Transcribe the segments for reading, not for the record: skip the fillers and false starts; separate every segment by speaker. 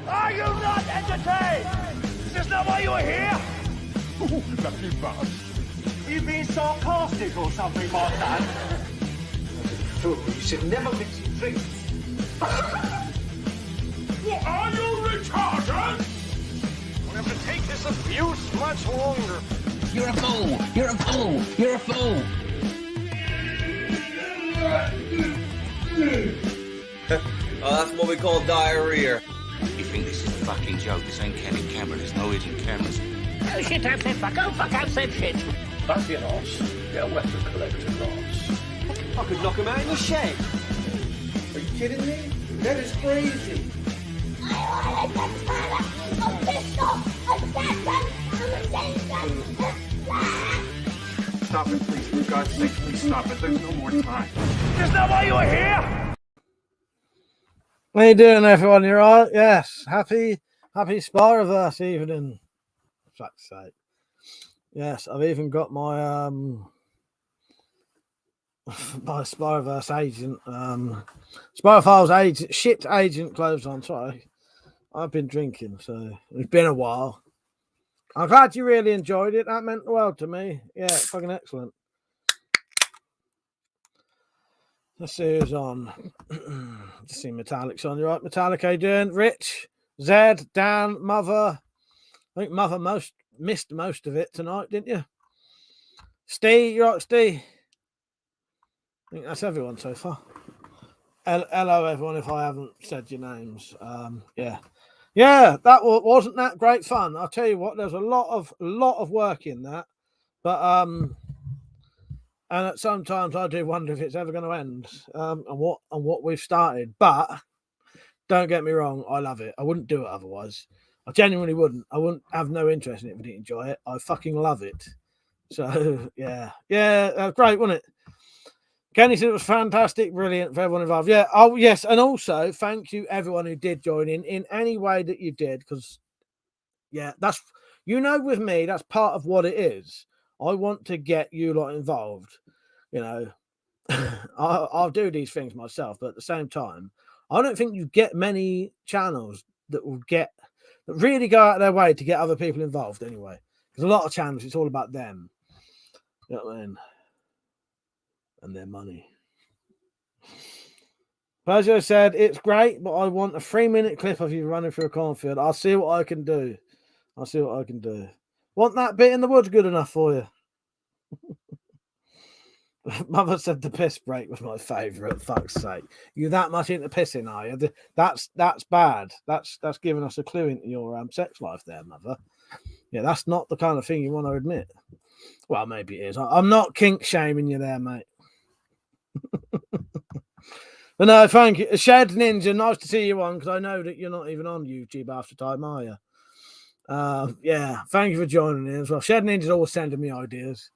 Speaker 1: Are you not entertained? Is this not why you are here?
Speaker 2: Ooh, lucky bastard.
Speaker 1: Are you being sarcastic or something like that?
Speaker 3: You should never mix drinks.
Speaker 2: What are you, retarded?
Speaker 1: We'll have to take this abuse much longer.
Speaker 4: You're a fool! You're a fool! You're a fool!
Speaker 5: Oh, that's what we call diarrhea.
Speaker 6: You think this is a fucking joke? This ain't Kevin Cameron. There's no hidden cameras.
Speaker 4: Oh shit, I've said fuck. Oh fuck, I've said shit.
Speaker 7: That's your loss. Get a weapon collector loss.
Speaker 5: I could knock him out in the shed.
Speaker 3: Are you kidding me? That is crazy.
Speaker 2: Stop it, please. For God's sake, please stop it. There's no more time.
Speaker 1: Is this not why you are here?
Speaker 8: How you doing, everyone? You all right? Yes. Happy Spiroverse evening. For fuck's sake. Yes, I've even got my my Spiroverse agent, Spirophile's agent, shit agent clothes on. Sorry, I've been drinking, so it's been a while. I'm glad you really enjoyed it. That meant the world to me. Yeah, fucking excellent. Let's see who's on. Just see Metallic's on. You right, Metallic? How you doing? Rich, Zed, Dan, Mother. I think Mother missed most of it tonight, didn't you? Steve, you right, Steve? I think that's everyone so far. Hello, everyone. If I haven't said your names, yeah, that wasn't that great fun. I'll tell you what. There's a lot of work in that, but and sometimes I do wonder if it's ever going to end, and what we've started. But don't get me wrong, I love it. I wouldn't do it otherwise. I genuinely wouldn't. I wouldn't have no interest in it if I didn't enjoy it. I fucking love it. So yeah, great, wasn't it? Kenny said it was fantastic, brilliant for everyone involved. Yeah, oh yes, and also thank you everyone who did join in any way that you did, because yeah, that's with me, that's part of what it is. I want to get you lot involved. I'll do these things myself, but at the same time, I don't think you get many channels that really go out of their way to get other people involved anyway. Because a lot of channels, it's all about them. You know what I mean? And their money. Peugeot said, it's great, but I want a 3-minute clip of you running through a cornfield. I'll see what I can do. Want that bit in the woods good enough for you? Mother said the piss break was my favourite. Fuck's sake. You that much into pissing, are you? That's bad. That's giving us a clue into your sex life there, Mother. Yeah, that's not the kind of thing you want to admit. Well, maybe it is. I'm not kink shaming you there, mate. But no, thank you. Shed Ninja, nice to see you on, because I know that you're not even on YouTube after time, are you? Yeah, thank you for joining in as well. Shed Ninja's always sending me ideas.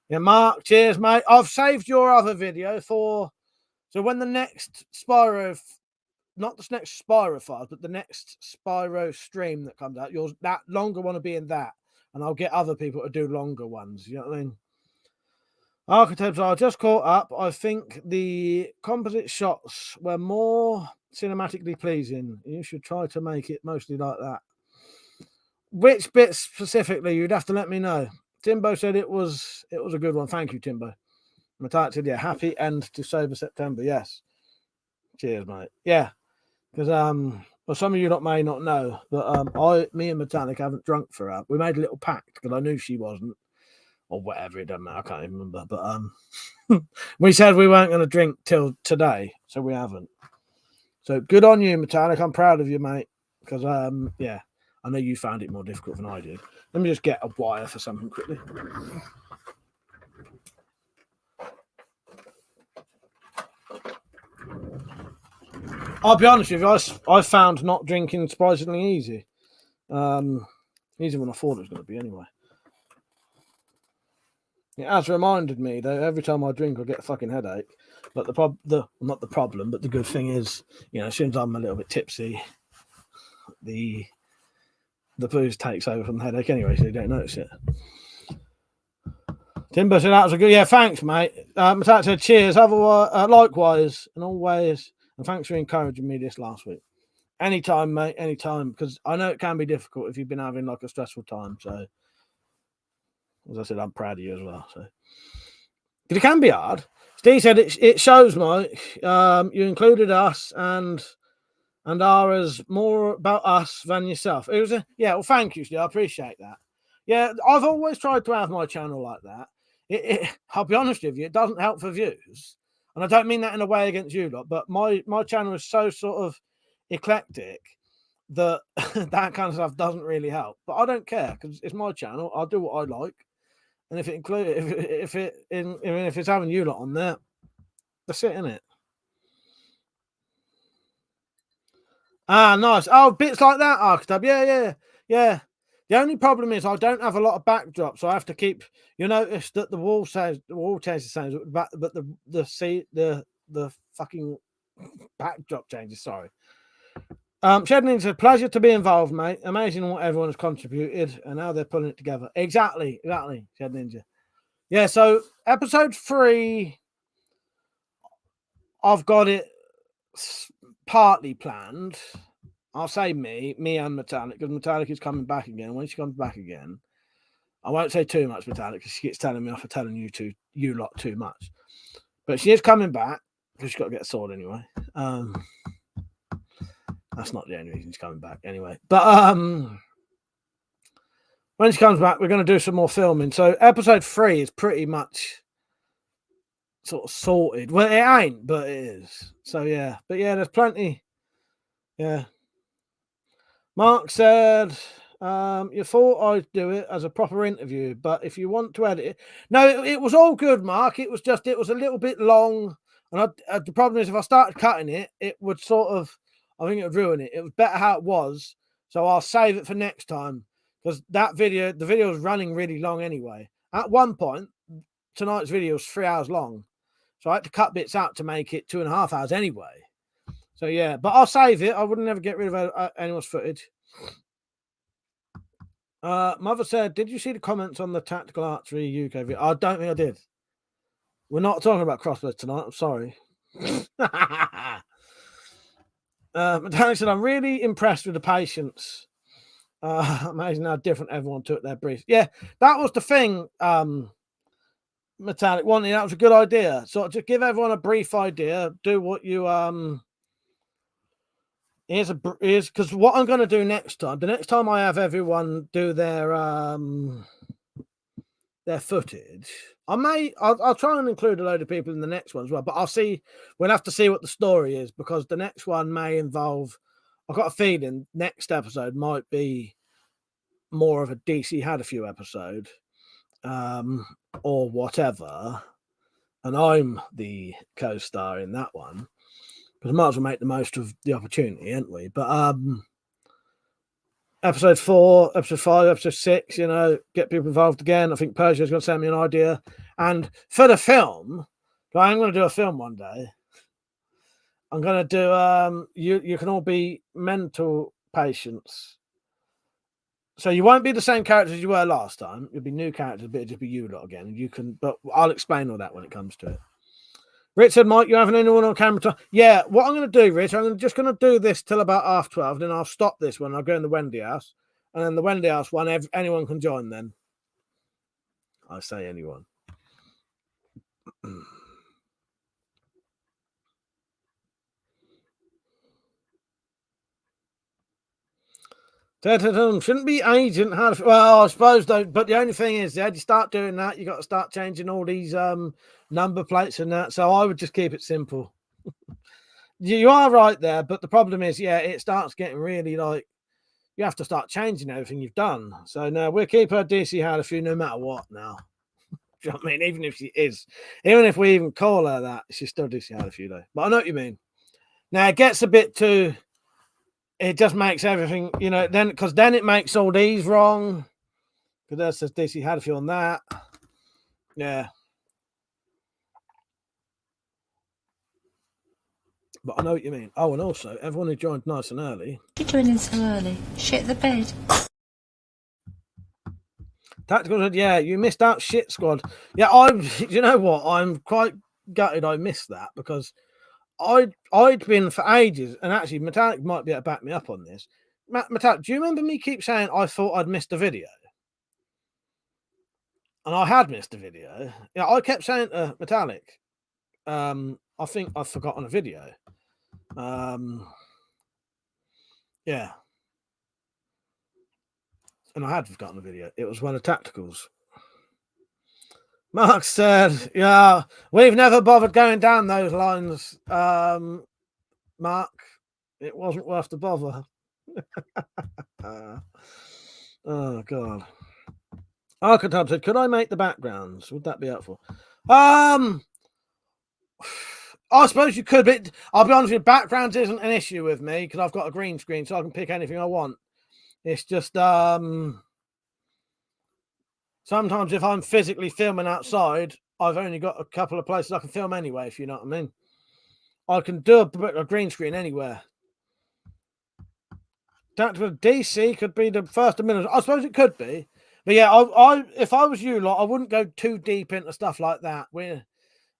Speaker 8: Yeah, Mark, cheers, mate. I've saved your other video so when the next not the next Spyro files, but the next Spyro stream that comes out, that longer one will be in that, and I'll get other people to do longer ones. You know what I mean? Archetypes are just caught up. I think the composite shots were more cinematically pleasing. You should try to make it mostly like that. Which bits specifically, you'd have to let me know. Timbo said it was a good one. Thank you, Timbo. Metallic said, yeah, happy end to Sober September. Yes. Cheers, mate. Yeah. Because well, some of you may not know, but me and Metallic haven't drunk for her. We made a little pact because I knew she wasn't. Or whatever, it doesn't matter. I can't even remember. But we said we weren't going to drink till today, so we haven't. So good on you, Metallic. I'm proud of you, mate. Because yeah, I know you found it more difficult than I did. Let me just get a wire for something quickly. I'll be honest with you, I found not drinking surprisingly easy. Easier than I thought it was going to be anyway. It has reminded me that every time I drink, I get a fucking headache. But not the problem, but the good thing is, as soon as I'm a little bit tipsy, the booze takes over from the headache anyway, so you don't notice it. Timber said that was a good, yeah, thanks, mate. Matat said cheers, otherwise, likewise, and always, and thanks for encouraging me this last week. Anytime, mate. Anytime, because I know it can be difficult if you've been having like a stressful time. So, as I said, I'm proud of you as well. So, but it can be hard. Steve said it shows, Mike. You included us and ours more about us than yourself. It was well, thank you, Steve. I appreciate that. Yeah, I've always tried to have my channel like that. I'll be honest with you, it doesn't help for views. And I don't mean that in a way against you lot, but my channel is so sort of eclectic that that kind of stuff doesn't really help. But I don't care because it's my channel. I'll do what I like. And if it's having you lot on there, that's it, innit? Ah, nice. Oh, bits like that, Archetype. Yeah. The only problem is I don't have a lot of backdrops, so I have to keep. You notice that the wall changes the same, but the fucking backdrop changes. Sorry. Shedning said, pleasure to be involved, mate. Amazing what everyone has contributed and how they're pulling it together. Exactly, Shed Ninja. Yeah, so episode 3, I've got it partly planned. I'll say me and Metallic, because Metallic is coming back again. When she comes back again, I won't say too much Metallic because she gets telling me off for telling you lot too much. But she is coming back because she's got to get a sword anyway. That's not the only reason she's coming back anyway. But when she comes back, we're going to do some more filming. So episode 3 is pretty much sort of sorted. Well, it ain't, but it is. So yeah. But yeah, there's plenty. Yeah. Mark said, you thought I'd do it as a proper interview, but if you want to edit it. No, it was all good, Mark. It was a little bit long. And the problem is if I started cutting it, it would sort of, I think it would ruin it. It was better how it was. So I'll save it for next time. Because the video is running really long anyway. At one point, tonight's video was 3 hours long. So I had to cut bits out to make it 2.5 hours anyway. So yeah, but I'll save it. I would never get rid of anyone's footage. Mother said, did you see the comments on the Tactical Archery UK video? I don't think I did. We're not talking about crossbows tonight. I'm sorry. Metallic said, I'm really impressed with the patience. Amazing how different everyone took their briefs. Yeah, that was the thing. Metallic wanting that was a good idea. So to give everyone a brief idea, do what you here's because what I'm going to do next time. The next time I have everyone do their footage, I'll try and include a load of people in the next one as well. But we'll have to see what the story is because the next one may involve. I've got a feeling next episode might be more of a DC had a few episode, or whatever, and I'm the co-star in that one. Because I might as well make the most of the opportunity, ain't we? But episode 4, episode 5, episode 6, get people involved again. I think Persia's going to send me an idea. And for the film, I'm going to do a film one day. I'm going to do, you can all be mental patients. So you won't be the same characters as you were last time. You'll be new characters, but it'll just be you lot again. But I'll explain all that when it comes to it. Rich said, Mike, you having anyone on camera? Yeah, what I'm going to do, Rich, I'm just going to do this till about 12:30, then I'll stop this one. I'll go in the Wendy house. And then the Wendy house one, anyone can join then. I say anyone. Shouldn't be agent. Well, I suppose though. But the only thing is, you start doing that, you got to start changing all these number plates and that. So I would just keep it simple. You are right there, but the problem is, it starts getting really like you have to start changing everything you've done. So now we'll keep her DC had a few no matter what. Now, do you know what I mean? Even if we even call her that, she's still DC had a few though. But I know what you mean. Now it gets a bit too. It just makes everything, then it makes all these wrong. Because that says DC had a few on that. Yeah. But I know what you mean. Oh, and also, everyone who joined nice and early.
Speaker 9: You're joining so early. Shit the bed.
Speaker 8: Tactical said, yeah, you missed out Shit Squad. Yeah, you know what? I'm quite gutted I missed that because I'd been for ages, and actually Metallic might be able to back me up on this. Metallic, do you remember me keep saying I thought I'd missed a video? And I had missed a video. Yeah, I kept saying to Metallic, I think I've forgotten a video. Yeah. And I had forgotten a video. It was one of Tacticals. Mark said, yeah, we've never bothered going down those lines, Mark. It wasn't worth the bother. Oh, God. Archetype said, could I make the backgrounds? Would that be helpful? I suppose you could, but I'll be honest with you, backgrounds isn't an issue with me because I've got a green screen, so I can pick anything I want. It's just sometimes if I'm physically filming outside, I've only got a couple of places I can film anyway, if you know what I mean. I can do a green screen anywhere. Tactical DC could be the first minute. I suppose it could be. But yeah, I if I was you lot, I wouldn't go too deep into stuff like that.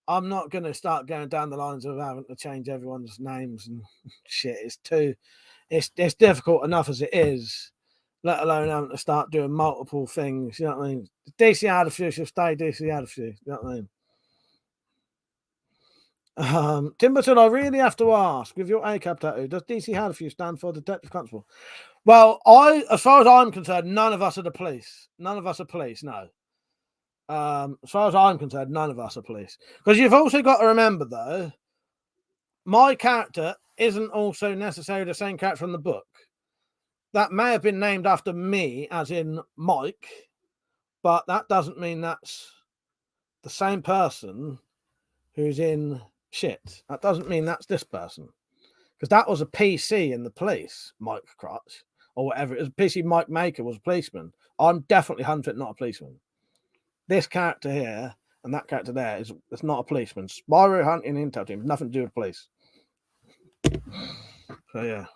Speaker 8: I'm not going to start going down the lines of having to change everyone's names and shit. It's difficult enough as it is, let alone having to start doing multiple things. You know what I mean? DC had a few, she'll stay DC had a few. You know what I mean? Timber said, I really have to ask, with your ACAB tattoo, does DC had a few stand for Detective Constable? Well, as far as I'm concerned, none of us are the police. None of us are police, no. As far as I'm concerned, none of us are police. Because you've also got to remember, though, my character isn't also necessarily the same character from the book. That may have been named after me, as in Mike, but that doesn't mean that's the same person who's in shit. That doesn't mean that's this person. Because that was a PC in the police, Mike Crutch, or whatever. It was PC Mike Maker was a policeman. I'm definitely 100% not a policeman. This character here and that character there it's not a policeman. Spyro hunting intel team, nothing to do with police. So yeah.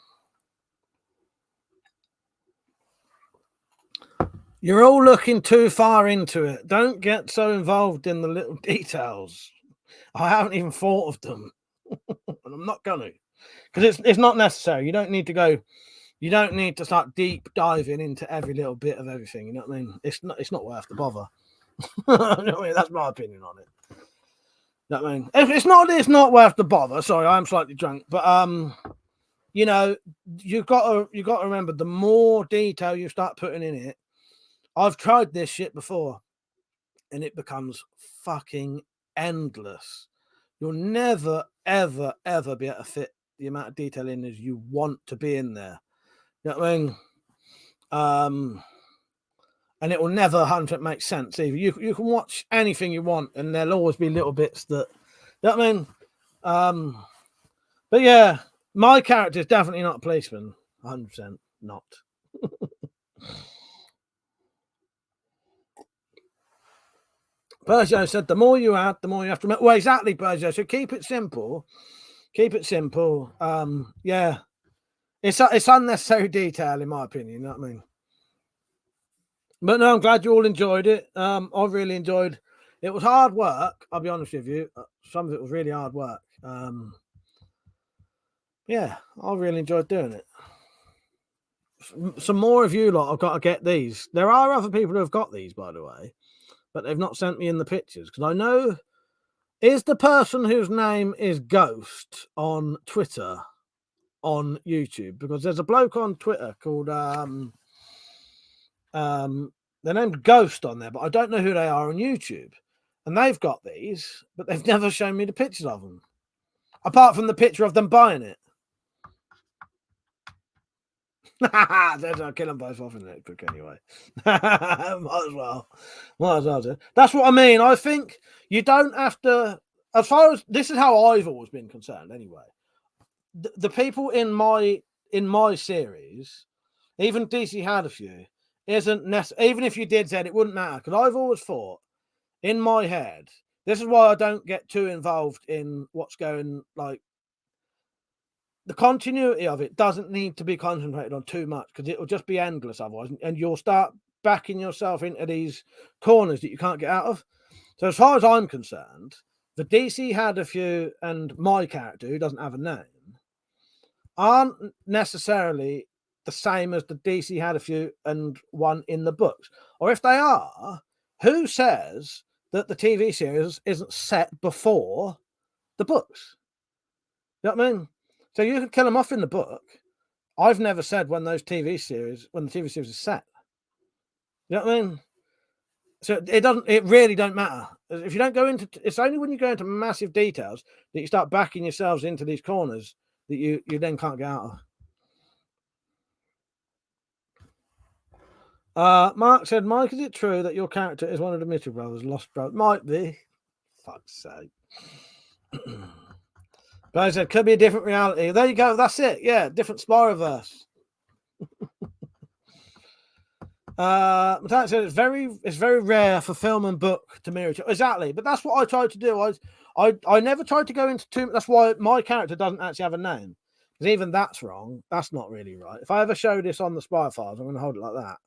Speaker 8: You're all looking too far into it. Don't get so involved in the little details. I haven't even thought of them. And I'm not gonna. Because it's not necessary. You don't need to go. You don't need to start deep diving into every little bit of everything. You know what I mean? It's not worth the bother. You know what I mean? That's my opinion on it. You know what I mean? It's not worth the bother. Sorry, I'm slightly drunk, but you know, you've got to remember, the more detail you start putting in it. I've tried this shit before, and it becomes fucking endless. You'll never, ever, ever be able to fit the amount of detail in as you want to be in there. You know what I mean? And it will never 100% make sense either. You can watch anything you want, and there'll always be little bits that, you know what I mean? But yeah, my character is definitely not a policeman. 100% not. Peugeot said, the more you add, the more you have to remember. Well, exactly, Peugeot. So keep it simple. Keep it simple. Yeah. It's unnecessary detail, in my opinion. You know what I mean? But no, I'm glad you all enjoyed it. I really enjoyed. It was hard work. I'll be honest with you. Some of it was really hard work. Yeah, I really enjoyed doing it. Some more of you lot, I've got to get these. There are other people who have got these, by the way, but they've not sent me in the pictures because I know. Is the person whose name is Ghost on Twitter on YouTube? Because there's a bloke on Twitter called they're named Ghost on there, but I don't know who they are on YouTube. And they've got these, but they've never shown me the pictures of them. Apart from the picture of them buying it. I'll kill them both off in the next book anyway. Might as well. Do. That's what I mean. I think you don't have to. As far as this is how I've always been concerned, anyway. The people in my series, even DC had a few, isn't necessary. Even if you did say it wouldn't matter, because I've always thought in my head. This is why I don't get too involved in what's going like. The continuity of it doesn't need to be concentrated on too much because it will just be endless otherwise, and you'll start backing yourself into these corners that you can't get out of. So as far as I'm concerned, the DC had a few, and my character, who doesn't have a name, aren't necessarily the same as the DC had a few and one in the books. Or if they are, who says that the TV series isn't set before the books? You know what I mean? So you could kill them off in the book. I've never said when the TV series is set. You know what I mean? So it really don't matter. If you don't go into, it's only when you go into massive details that you start backing yourselves into these corners that you then can't get out of. Mark said, Mike, is it true that your character is one of the Mitchell brothers, Lost Brothers? Might be. Fuck's sake. But I said, could be a different reality. There you go. That's it. Yeah, different Spiroverse. Matthias said it's very rare for film and book to mirror each other. Exactly, but that's what I tried to do. I never tried to go into too. That's why my character doesn't actually have a name, because even that's wrong. That's not really right. If I ever show this on the Spy Files, I'm going to hold it like that,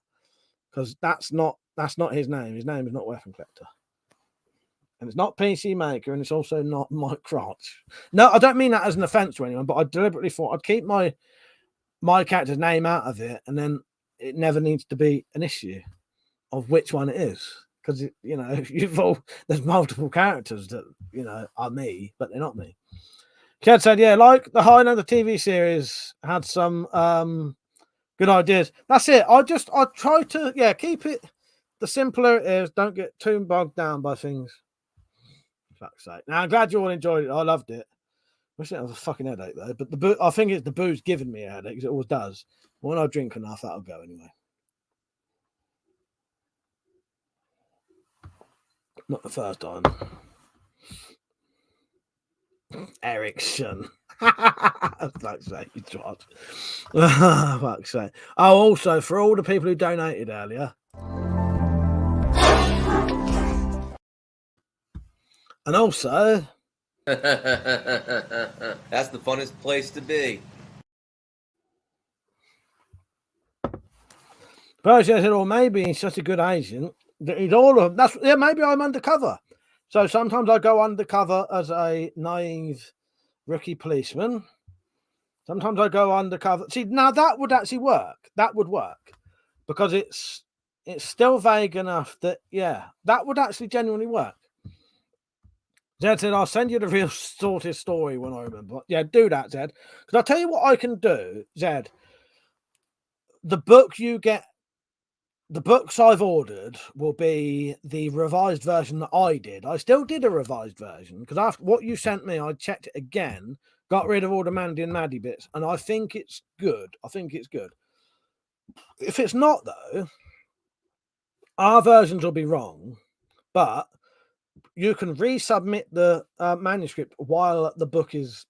Speaker 8: because that's not his name. His name is not WeaponCollector, and it's not PC Maker, and it's also not Mike Crotch. No, I don't mean that as an offense to anyone, but I deliberately thought I'd keep my character's name out of it, and then it never needs to be an issue of which one it is, because there's multiple characters that are me, but they're not me. Chad said, yeah, like the Highlander TV series had some good ideas. That's it. I try to keep it the simpler it is. Don't get too bogged down by things. Fuck's sake. Now I'm glad you all enjoyed it. I loved it. I wish it was a fucking headache though, but I think it's the booze giving me a headache, because it always does. When I drink enough, that'll go anyway. Not the first time. Ericsson. Fuck's sake, you twat. Fuck's sake. Oh, also, for all the people who donated earlier. And also...
Speaker 5: That's the funnest place to be.
Speaker 8: Persia said, or maybe he's such a good agent that he's all of them. Maybe I'm undercover. So sometimes I go undercover as a naive rookie policeman. Sometimes I go undercover. See, now that would actually work. That would work. Because it's still vague enough that, that would actually genuinely work. Zed said, I'll send you the real sorted story when I remember. Yeah, do that, Zed. Because I'll tell you what I can do, Zed. The books I've ordered will be the revised version that I did. I still did a revised version, because after what you sent me, I checked it again, got rid of all the Mandy and Maddie bits, and I think it's good. If it's not, though, our versions will be wrong, but you can resubmit the manuscript while the book is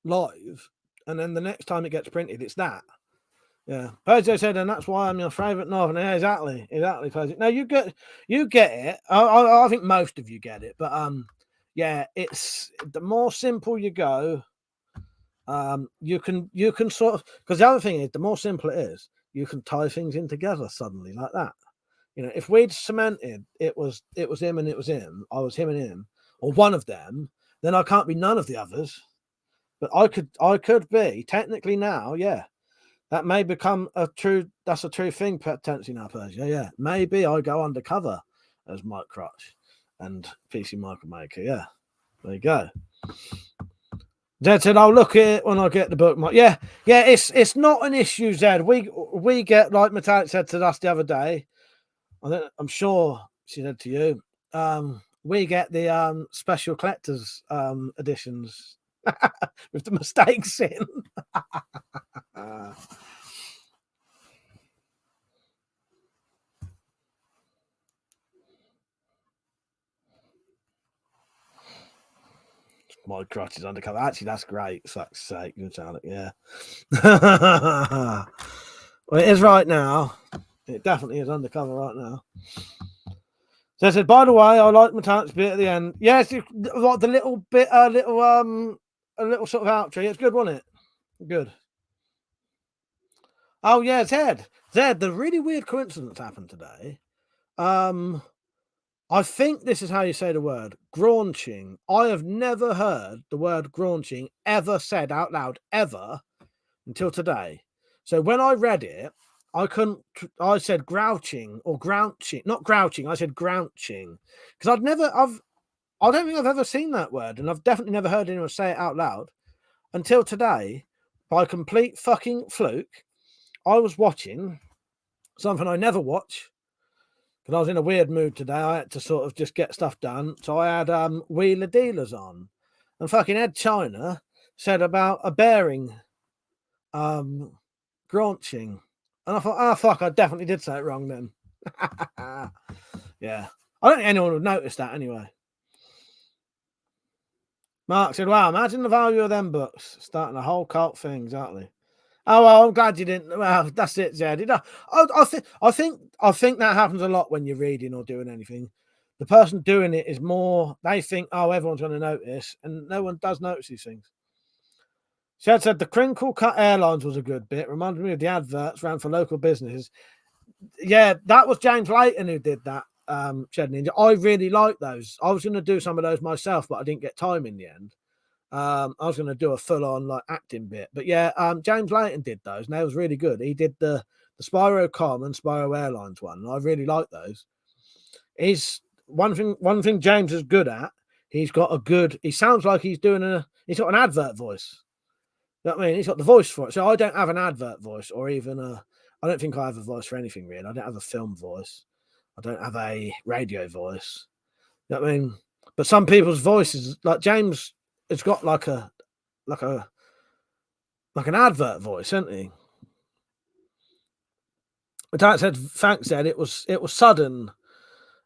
Speaker 8: live, and then the next time it gets printed, it's that. Yeah, Perjo said, and that's why I'm your favourite Northern. Yeah, exactly, Perjo. Now you get it. I think most of you get it, but it's the more simple you go, you can sort of, because the other thing is, the more simple it is, you can tie things in together suddenly like that. If we'd cemented it was him and it was him, I was him and him, or one of them, then I can't be none of the others. But I could be technically now, yeah. That may become a true thing potentially now, Persia. Yeah. Maybe I go undercover as Mike Crotch and PC Michael Maker. Yeah. There you go. Zed said, I'll look at it when I get the book. Yeah, it's not an issue, Zed. We get, like Metallic said to us the other day, I'm sure she said to you, we get the special collector's editions with the mistakes in. My crotch is undercover. Actually, that's great. Fuck's sake, yeah. Well, it is right now. It definitely is undercover right now. So I said, by the way, I like Metallic's bit at the end. Yes, what the little bit, a little sort of outro. It's good, wasn't it? Good. Oh yeah, Zed. The really weird coincidence happened today. I think this is how you say the word graunching. I have never heard the word graunching ever said out loud ever until today. So when I read it, I said grouching or grouching, not grouching. I said grouching because I don't think I've ever seen that word, and I've definitely never heard anyone say it out loud until today. By complete fucking fluke, I was watching something I never watch because I was in a weird mood today. I had to sort of just get stuff done, so I had Wheeler Dealers on, and fucking Ed China said about a bearing graunching, and I thought, oh fuck, I definitely did say it wrong then. Yeah, I don't think anyone would notice that anyway. Mark said, wow, imagine the value of them books. Starting a whole cult thing, exactly. Oh well, I'm glad you didn't. Well, that's it, Zed. I think that happens a lot when you're reading or doing anything. The person doing it is more. They think, oh, everyone's going to notice, and no one does notice these things. Shed said the Crinkle Cut Airlines was a good bit. Reminded me of the adverts ran for local businesses. Yeah, that was James Layton who did that. Shed Ninja. I really like those. I was going to do some of those myself, but I didn't get time in the end. I was going to do a full-on like acting bit, but yeah, James Layton did those, and that was really good. He did the Spirocom and Spiro Airlines one, and I really like those. He's one thing James is good at. He's got a good. He sounds like he's got an advert voice. You know what I mean? He's got the voice for it. So I don't have an advert voice, or even I don't think I have a voice for anything really. I don't have a film voice. I don't have a radio voice. You know what I mean? But some people's voices, like James, it's got like an advert voice, isn't he? My dad said, thanks, Ed. It was sudden.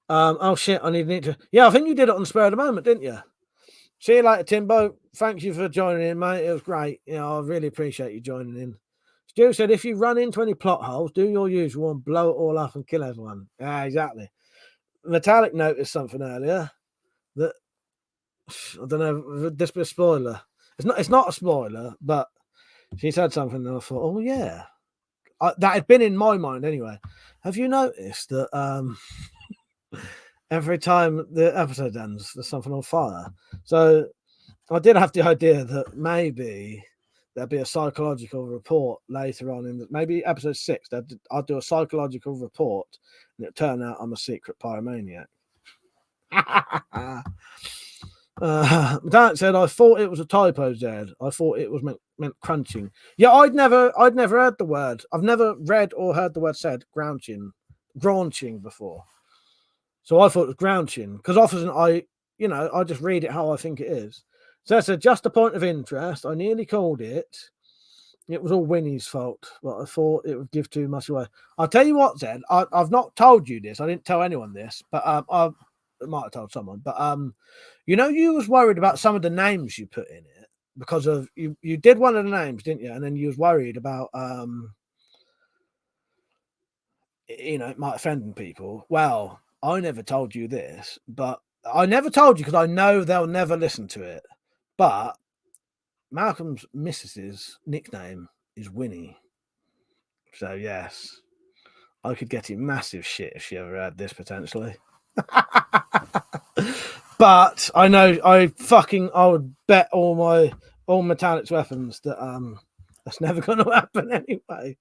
Speaker 8: Oh shit, I need to. Yeah, I think you did it on the spur of the moment, didn't you? See you later, Timbo. Thank you for joining in, mate. It was great. You know, I really appreciate you joining in. Stu said, if you run into any plot holes, do your usual and blow it all up and kill everyone. Yeah, exactly. Metallic noticed something earlier that I don't know. This be a spoiler. It's not a spoiler, but she said something, and I thought, oh yeah, that had been in my mind anyway. Have you noticed that every time the episode ends, there's something on fire? So I did have the idea that maybe there'll be a psychological report later on in maybe episode 6. I'll do a psychological report, and it'll turn out I'm a secret pyromaniac. Dad said, I thought it was a typo, Zed. I thought it was meant crunching. Yeah, I'd never heard the word. I've never read or heard the word said graunching before. So I thought it was grouching because often I just read it how I think it is. So I said, just a point of interest. I nearly called it. It was all Winnie's fault, but I thought it would give too much away. I'll tell you what, Zed. I've not told you this. I didn't tell anyone this, but I might have told someone. But you was worried about some of the names you put in it because of you did one of the names, didn't you? And then you was worried about it might offend people. Well, I never told you this, but I never told you because I know they'll never listen to it. But Malcolm's missus's nickname is Winnie. So yes, I could get him massive shit if she ever had this potentially. But I know I would bet all Metallic's weapons that that's never going to happen anyway.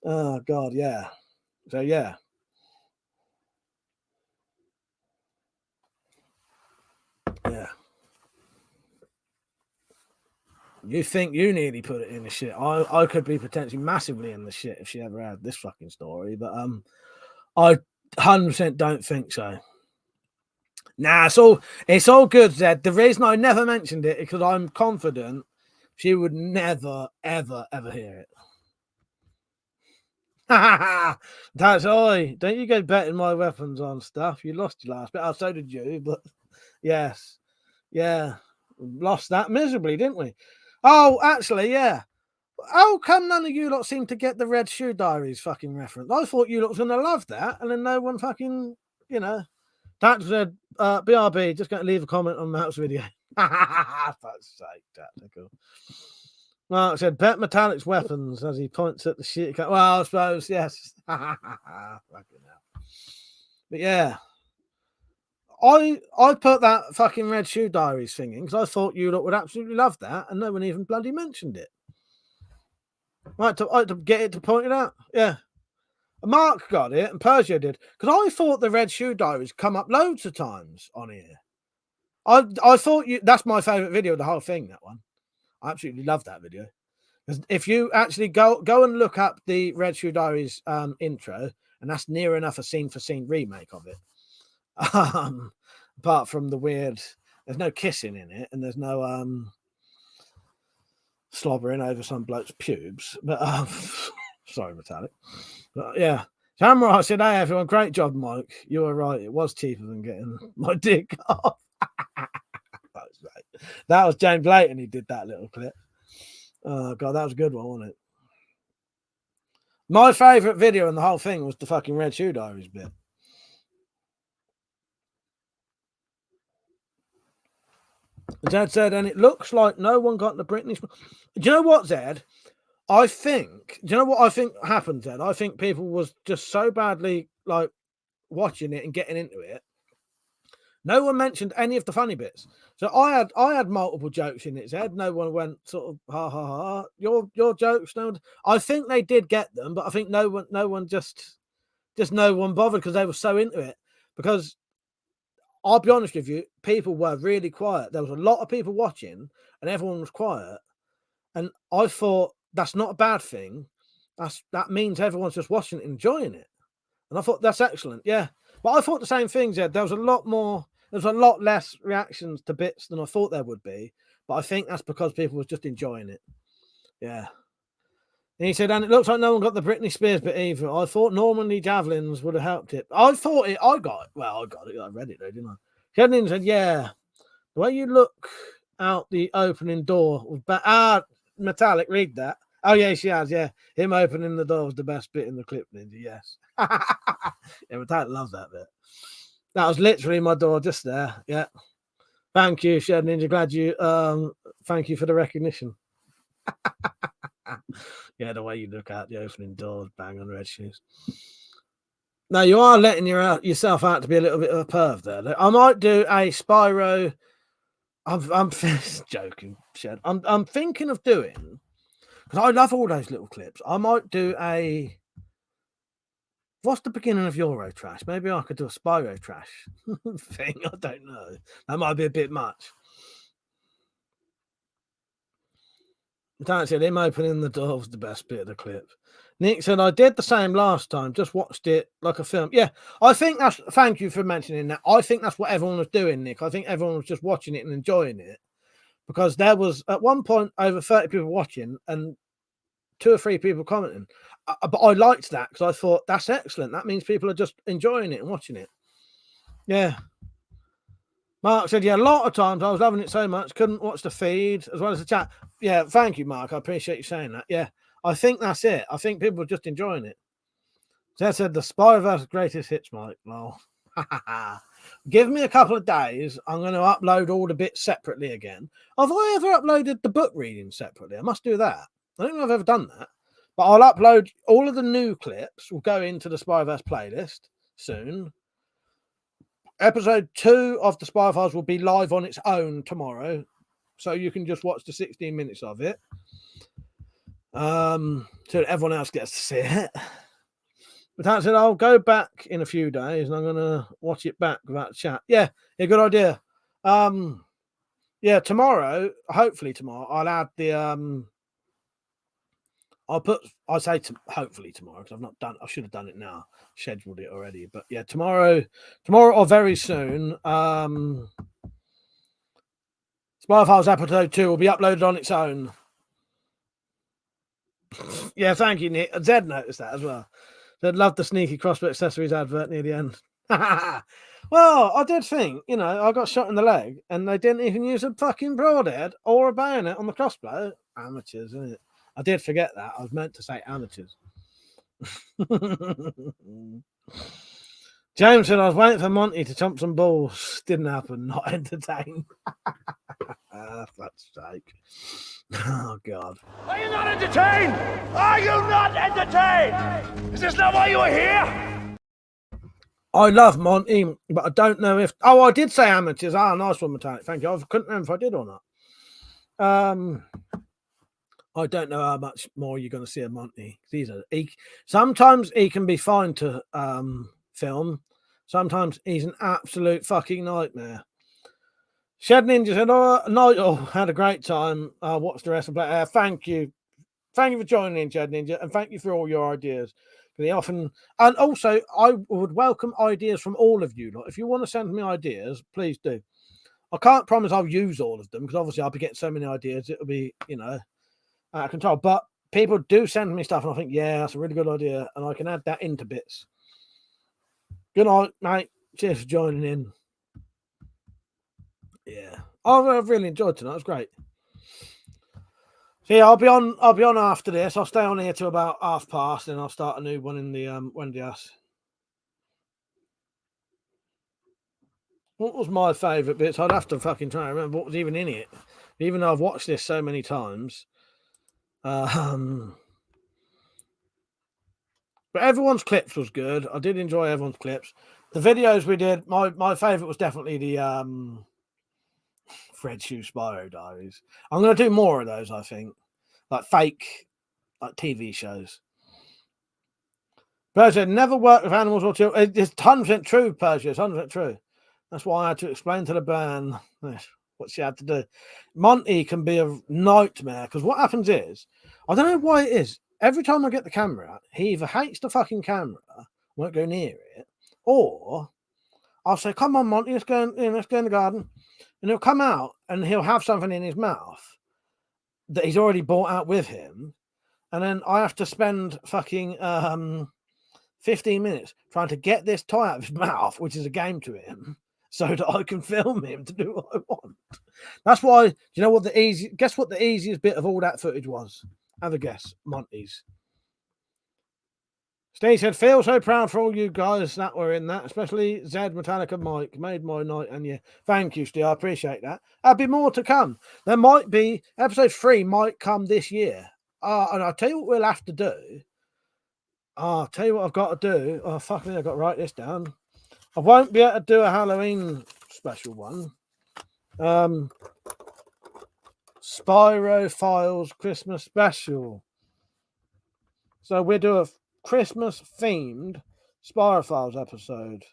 Speaker 8: Oh god, yeah. So yeah. Yeah. You think you nearly put it in the shit. I could be potentially massively in the shit if she ever had this fucking story, but I 100% don't think so. Nah, it's all good, Zed. The reason I never mentioned it is because I'm confident she would never, ever, ever hear it. That's oi. Don't you go betting my weapons on stuff. You lost your last bit. Oh, so did you, but yes. Yeah. Lost that miserably, didn't we? Oh, actually, yeah. How come none of you lot seem to get the Red Shoe Diaries fucking reference? I thought you lot was going to love that, and then no one fucking, That said, BRB, just going to leave a comment on Matt's video. Fuck's sake, tactical. Mark said, bet Metallic's weapons as he points at the shit. Well, I suppose, yes. Fucking hell. But yeah. I put that fucking Red Shoe Diaries thing in because I thought you lot would absolutely love that, and no one even bloody mentioned it. I had to get it to point it out. Yeah. Mark got it and Persia did. Because I thought the Red Shoe Diaries come up loads of times on here. I thought that's my favourite video of the whole thing, that one. I absolutely love that video. Because if you actually go and look up the Red Shoe Diaries intro, and that's near enough a scene for scene remake of it. Apart from the weird, there's no kissing in it, and there's no slobbering over some bloke's pubes. But sorry, Metallic. But yeah, Samurai said, "Hey everyone, great job, Mike. You were right. It was cheaper than getting my dick off." That was James Layton. He did that little clip. Oh god, that was a good one, wasn't it? My favourite video in the whole thing was the fucking Red Shoe Diaries bit. Zed said, and it looks like no one got the Britney. Do you know what, Zed? Do you know what I think happened, Zed? I think people was just so badly like watching it and getting into it. No one mentioned any of the funny bits. So I had multiple jokes in it, Zed. No one went sort of ha ha ha. Your jokes, no one. I think they did get them, but I think no one just no one bothered because they were so into it. Because I'll be honest with you, people were really quiet. There was a lot of people watching, and everyone was quiet. And I thought that's not a bad thing. That means everyone's just watching it, enjoying it. And I thought that's excellent. Yeah, but I thought the same thing, Zed. There was a lot less reactions to bits than I thought there would be. But I think that's because people was just enjoying it. Yeah. And he said, and it looks like no one got the Britney Spears bit either. I thought Normandy Javelins would have helped it. I got it. I got it. I read it though, didn't I? Kedlin said, yeah. The way you look out the opening door was Metallic, read that. Oh yeah, she has, yeah. Him opening the door was the best bit in the clip, Ninja, yes. Yeah, Metallic loves that bit. That was literally my door just there. Yeah. Thank you, Shed Ninja. Glad you thank you for the recognition. Yeah, the way you look out the opening doors, bang on Red Shoes. Now you are letting yourself out to be a little bit of a perv there. I might do a Spyro. I'm joking, Shed. I'm thinking of doing, because I love all those little clips. I might do a. What's the beginning of Euro Trash? Maybe I could do a Spyro Trash thing. I don't know. That might be a bit much. Dan said him opening the door was the best bit of the clip. Nick said, I did the same last time, just watched it like a film. Yeah, I think that's, thank you for mentioning that. I think that's what everyone was doing, Nick. I think everyone was just watching it and enjoying it, because there was at one point over 30 people watching and 2 or 3 people commenting. But I liked that because I thought that's excellent. That means people are just enjoying it and watching it. Yeah. Mark said, yeah, a lot of times I was loving it so much, couldn't watch the feed as well as the chat. Yeah, thank you, Mark. I appreciate you saying that. Yeah, I think that's it. I think people are just enjoying it. Zed said, the Spiroverse greatest hits, Mike. Well, give me a couple of days. I'm going to upload all the bits separately again. Have I ever uploaded the book reading separately? I must do that. I don't think I've ever done that. But I'll upload all of the new clips. Will go into the Spiroverse playlist soon. Episode 2 of the Spy Files will be live on its own tomorrow, so you can just watch the 16 minutes of it. So that everyone else gets to see it. But that said, I'll go back in a few days and I'm gonna watch it back without chat. Yeah, good idea. Yeah, tomorrow, hopefully tomorrow, I'll add the I'll say hopefully tomorrow, because I've not done. I should have done it now, scheduled it already. But yeah, tomorrow or very soon, Spy Files episode 2 will be uploaded on its own. Yeah, thank you, Nick. Zed noticed that as well. They'd love the sneaky crossbow accessories advert near the end. Well, I did think, I got shot in the leg, and they didn't even use a fucking broadhead or a bayonet on the crossbow. Amateurs, isn't it? I did forget that. I was meant to say amateurs. James said, I was waiting for Monty to chomp some balls. Didn't happen. Not entertained. That's sake. Oh, God.
Speaker 1: Are you not entertained? Are you not entertained? Is this not why you are here?
Speaker 8: I love Monty, but I don't know if. Oh, I did say amateurs. Ah, nice one, Metallic. Thank you. I couldn't remember if I did or not. I don't know how much more you're going to see of Monty. Sometimes he can be fine to film. Sometimes he's an absolute fucking nightmare. Shed Ninja said, had a great time. Watched the rest of it. Thank you. Thank you for joining in, Shed Ninja, and thank you for all your ideas. And also, I would welcome ideas from all of you. Like, if you want to send me ideas, please do. I can't promise I'll use all of them because obviously I'll be getting so many ideas. It'll be, out of control. But people do send me stuff and I think, yeah, that's a really good idea. And I can add that into bits. Good night, mate. Cheers for joining in. Yeah. I've really enjoyed tonight. It was great. So yeah, I'll be on after this. I'll stay on here till about past, and I'll start a new one in the Wendy House. What was my favourite bits? I'd have to fucking try and remember what was even in it. Even though I've watched this so many times. But everyone's clips was good. I did enjoy everyone's clips. The videos we did, my favourite was definitely the Fred Shoe Spyro Diaries. I'm going to do more of those, I think. Like fake TV shows. Persia never worked with animals or children. It's 100% true, Persia. It's 100% true. That's why I had to explain to the band what she had to do. Monty can be a nightmare because what happens is, I don't know why it is. Every time I get the camera, he either hates the fucking camera, won't go near it, or I'll say, "Come on, Monty, let's go in the garden," and he'll come out and he'll have something in his mouth that he's already brought out with him, and then I have to spend fucking 15 minutes trying to get this toy out of his mouth, which is a game to him, so that I can film him to do what I want. That's why. Do you know what guess what the easiest bit of all that footage was? Have a guess. Monty's. Steve said, "Feel so proud for all you guys that were in that, especially Zed, Metallica, Mike. Made my night." And yeah, thank you, Steve. I appreciate that. There'll be more to come. There might be episode 3 might come this year. And I'll tell you what we'll have to do. I'll tell you what I've got to do. Oh, fuck me, I've got to write this down. I won't be able to do a Halloween special one. Spyro Files Christmas special. So we'll do a Christmas themed Spyro Files episode.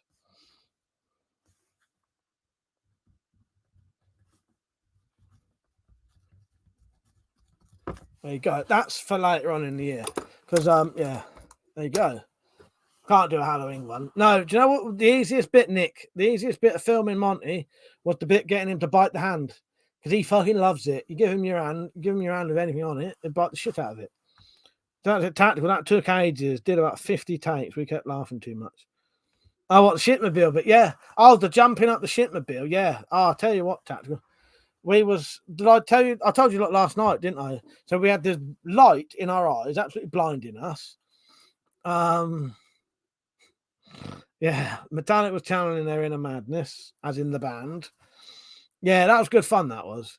Speaker 8: There you go. That's for later on in the year. Because yeah, there you go. Can't do a Halloween one. No, do you know what the easiest bit, Nick? The easiest bit of filming Monty was the bit getting him to bite the hand. Because he fucking loves it. You give him your hand with anything on it, he'll bite the shit out of it. That's tactical. That took ages. Did about 50 takes. We kept laughing too much. Oh, what, the shitmobile? But yeah. Oh, the jumping up the shitmobile. Yeah. Oh, I'll tell you what, tactical. Did I tell you? I told you last night, didn't I? So we had this light in our eyes, absolutely blinding us. Yeah. Metallic was channeling their inner madness, as in the band. Yeah, that was good fun, that was.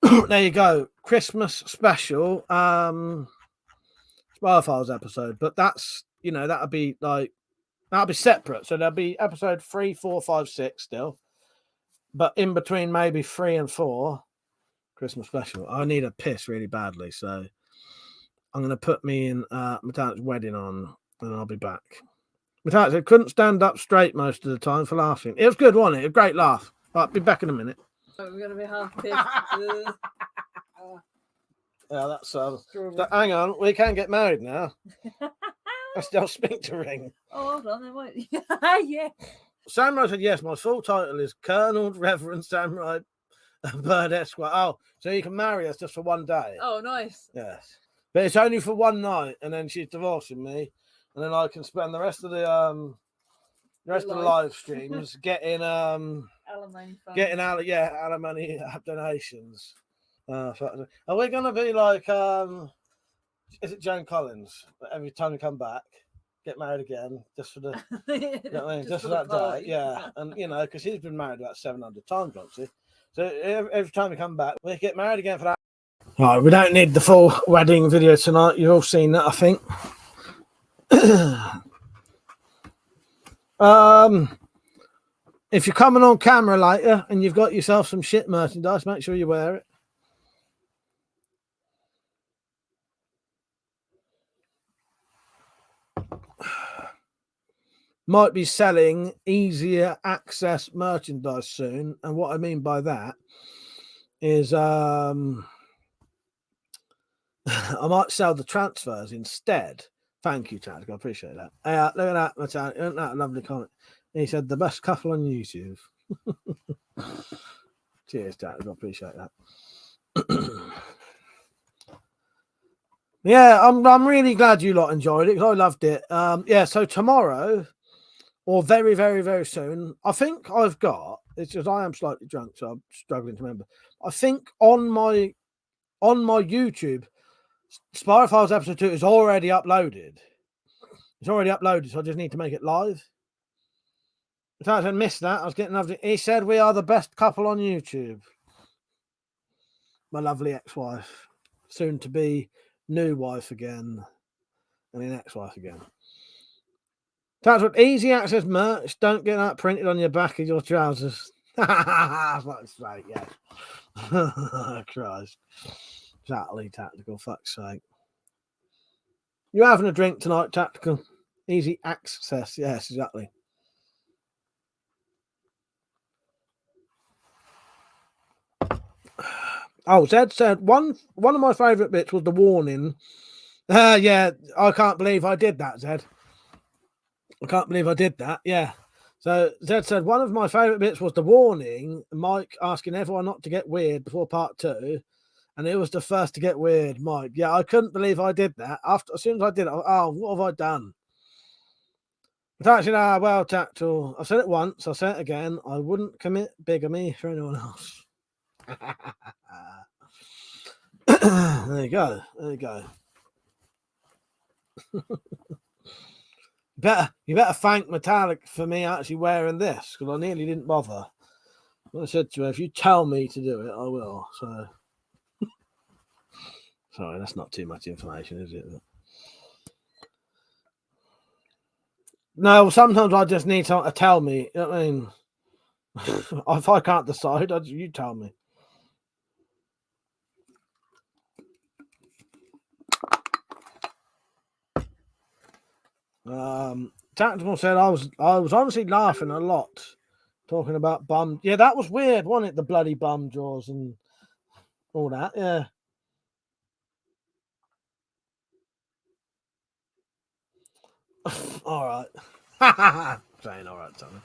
Speaker 8: There you go. Christmas special. Spy Files episode. But that's, that'll be separate. So there'll be episode 3, 4, 5, 6 still. But in between maybe 3 and 4, Christmas special. I need a piss really badly. So I'm going to put me in Metallic's wedding on and I'll be back. Metallic said, couldn't stand up straight most of the time for laughing. It was good, wasn't it? A great laugh. I'll be back in a minute.
Speaker 10: We're going to be half pissed.
Speaker 8: Yeah, that's hang on, we can get married now. I still speak to ring.
Speaker 10: Oh, hold on, there might. Yeah.
Speaker 8: Samurai said, yes, my full title is Colonel Reverend Samurai Bird Esquire. Oh, so you can marry us just for one day.
Speaker 10: Oh, nice.
Speaker 8: Yes. But it's only for one night, and then she's divorcing me, and then I can spend the rest of the live streams getting
Speaker 10: alimony
Speaker 8: donations. Are we gonna be like is it Joan Collins? Every time we come back, get married again, just for the you know what I mean? just for that day, yeah. And because she's been married about 700 times, obviously. So every time we come back, we get married again for that. All right, we don't need the full wedding video tonight. You've all seen that, I think. If you're coming on camera later and you've got yourself some shit merchandise, make sure you wear it. Might be selling easier access merchandise soon, and what I mean by that is I might sell the transfers instead. Thank you, Tactical. I appreciate that. Look at that, Metallic. Isn't that a lovely comment? He said the best couple on YouTube. Cheers, Tactical. I appreciate that. Yeah, I'm really glad you lot enjoyed it because I loved it. Yeah, so tomorrow, or very, very, very soon, I think I've got. It's just I am slightly drunk, so I'm struggling to remember. I think on my YouTube, Spiroverse episode 2 is already uploaded. It's already uploaded, so I just need to make it live. I missed that. I was getting lovely. He said we are the best couple on YouTube. My lovely ex-wife, soon to be new wife again, and then ex-wife again. That's what easy access merch. Don't get that printed on your back of your trousers. Fuck's sake, yes. Christ. Exactly, Tactical. Fuck's sake. You having a drink tonight, Tactical? Easy access. Yes, exactly. Oh, Zed said one of my favourite bits was the warning. Yeah, I can't believe I did that, Zed. I can't believe I did that. Yeah. So Zed said one of my favourite bits was the warning, Mike asking everyone not to get weird before part 2. And it was the first to get weird, Mike. Yeah, I couldn't believe I did that. As soon as I did it, what have I done? But actually, well, Tactile, I've said it once, I'll say it again. I wouldn't commit bigamy for anyone else. There you go. There you go. You better thank Metallic for me actually wearing this, because I nearly didn't bother. I said to her, if you tell me to do it, I will. So sorry, that's not too much information, is it? No, sometimes I just need someone to tell me. I mean, if I can't decide, you tell me. Tactical said I was honestly laughing a lot talking about bum. Yeah, that was weird, wasn't it? The bloody bum jaws and all that. Yeah. All right. Saying all right, Tommy.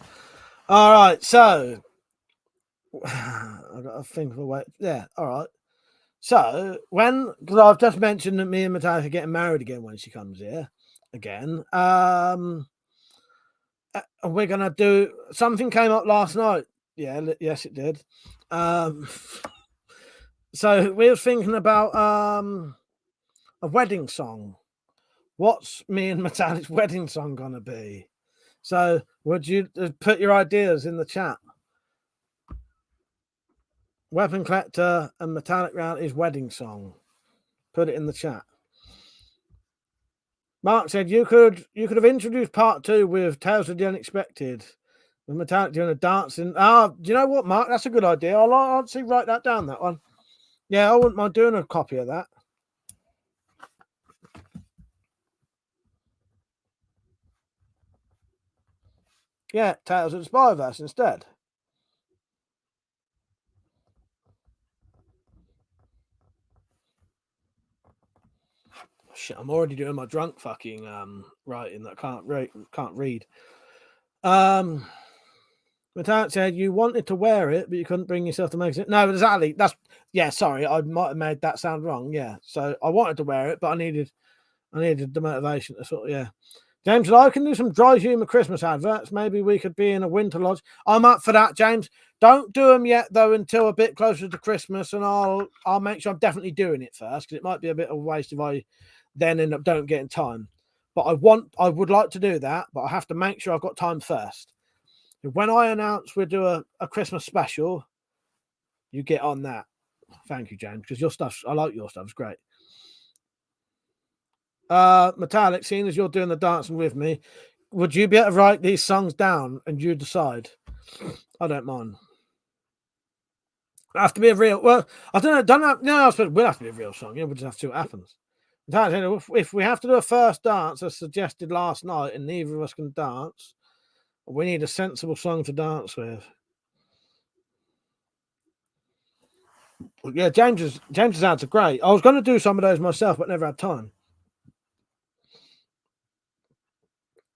Speaker 8: All right, so I've got to think of a way. Yeah, all right. So because I've just mentioned that me and Metallica are getting married again when she comes here again. We're gonna do something came up last night. Yeah, yes, it did. So we were thinking about a wedding song. What's me and Metallic's wedding song gonna be? So would you put your ideas in the chat? WeaponCollector and Metallic Round is wedding song. Put it in the chat. Mark said you could have introduced part 2 with Tales of the Unexpected, with Metallic doing a dancing. Do you know what, Mark? That's a good idea. I'll see write that down. That one. Yeah, I wouldn't mind doing a copy of that. Yeah, Tales of the Spiroverse instead. Shit, I'm already doing my drunk fucking writing that I can't read. Metallic said you wanted to wear it, but you couldn't bring yourself to make it. No, exactly. Sorry, I might have made that sound wrong. Yeah, so I wanted to wear it, but I needed the motivation to sort of, yeah. James said, I can do some dry humor Christmas adverts. Maybe we could be in a winter lodge. I'm up for that, James. Don't do them yet, though, until a bit closer to Christmas, and I'll make sure I'm definitely doing it first, because it might be a bit of a waste if I then end up don't getting time. But I would like to do that, but I have to make sure I've got time first. When I announce we'll do a Christmas special, you get on that. Thank you, James, because your stuff, I like your stuff. It's great. Metallic, seeing as you're doing the dancing with me, would you be able to write these songs down and you decide? I don't mind. It have to be a real. Well, I don't know. Don't have, no, I suppose it will have to be a real song. We'll just have to see what happens. In fact, if we have to do a first dance as suggested last night, and neither of us can dance, we need a sensible song to dance with. Yeah, James's ads are great. I was going to do some of those myself, but never had time.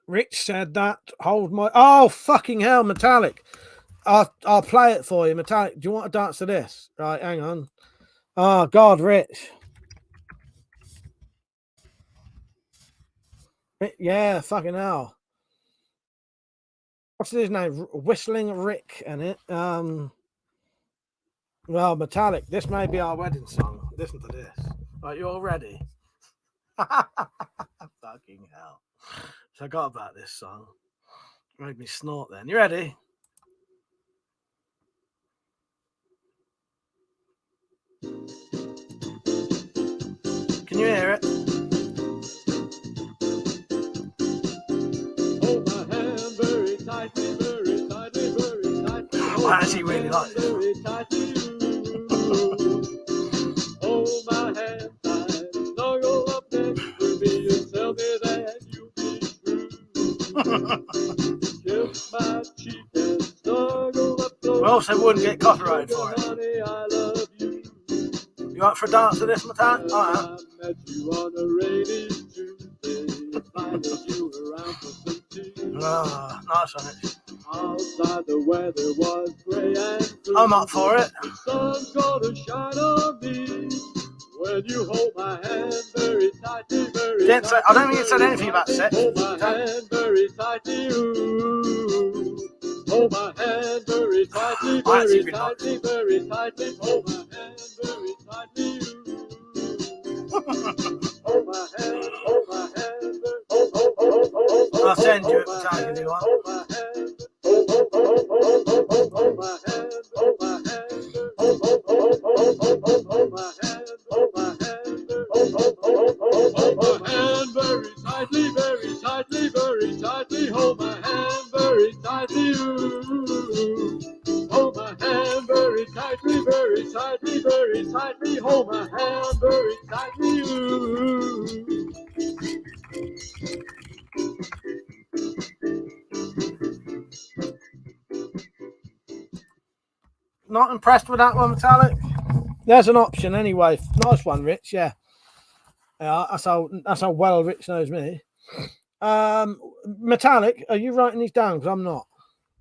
Speaker 8: Rich said that. Hold my. Oh fucking hell, Metallic. I'll play it for you, Metallic. Do you want to dance to this? Right, hang on. Oh God, Rich. Yeah, fucking hell. What's his name? Whistling Rick in it. Well, Metallic, this may be our wedding song. Listen to this. Right, you all ready? Fucking hell. Forgot about this song. Made me snort then. You ready? Can you hear it?
Speaker 1: Hold my hand very tightly, very tightly, very tightly.
Speaker 8: I actually really like this.
Speaker 1: Very tightly. Hold my hand tight, snuggle up next to me and tell me that you'll be true. Kiss my cheek and snuggle up close.
Speaker 8: We also wouldn't get copyrighted for it.
Speaker 1: Honey, I love you.
Speaker 8: You up for a dance to this, Metallic?
Speaker 1: I met you on a rainy Tuesday. Invited you around for some tea.
Speaker 8: Oh, nice on it.
Speaker 1: Outside the weather was gray and blue.
Speaker 8: I'm up for it.
Speaker 1: The sun's gonna shine on me when you hold my hand very tightly, very
Speaker 8: Didn't say,
Speaker 1: tightly.
Speaker 8: I don't think it said anything about sex.
Speaker 1: Hold my hand very tightly, ooh. Hold my hand very tightly, very tightly, very tightly. Hold my hand very tightly, ooh. Hold my hand, hold my hand.
Speaker 8: I'll send you it, Metallic, if you want.
Speaker 1: Hold my hand, hold my hand, hold my hand, hold my hand, hold my hand, hold my hand very tightly, very tightly, very tightly. Hold my hand very tightly, ooh. Hold my hand very tightly, very tightly, very tightly. Hold my hand very tightly, ooh.
Speaker 8: Not impressed with that one, Metallic? There's an option anyway. Nice one, Rich. Yeah. That's how well Rich knows me. Metallic, are you writing these down? Because I'm not.